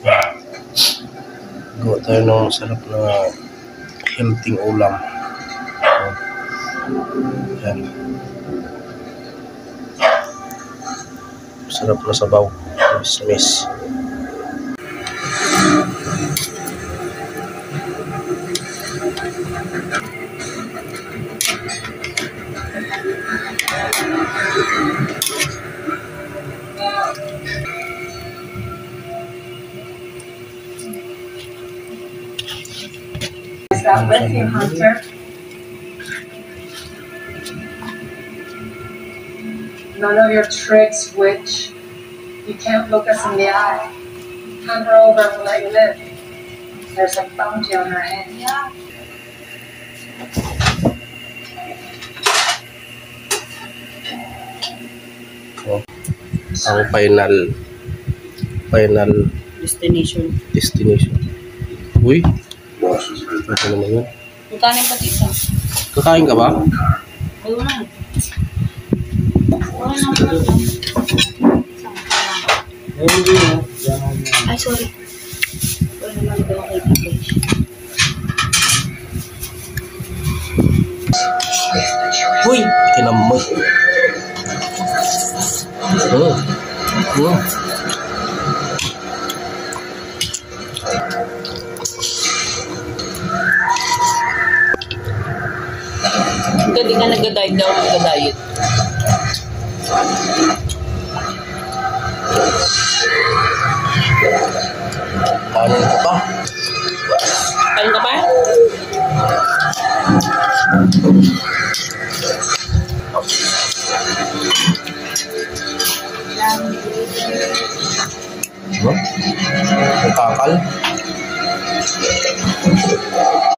Gawa tayo ng sarap na healthy ulam. Yan. Sarap na sabaw. Miss. Is that with you, Hunter? None of your tricks, witch. You can't look us in the eye. Hand her over and we'll let you live. There's a bounty on her head. Yeah. Oh, ang final destination. Uy, ano naman yun? Kakain pa dito. Kakain ka ba? Ayun na. Ay, sorry. Wala naman ito ako kay Tito. Uy, kinamot. Hindi ka nag-diet daw, nag-diet. Kanin ka pa? Kain ka pa? Ano? May kakal?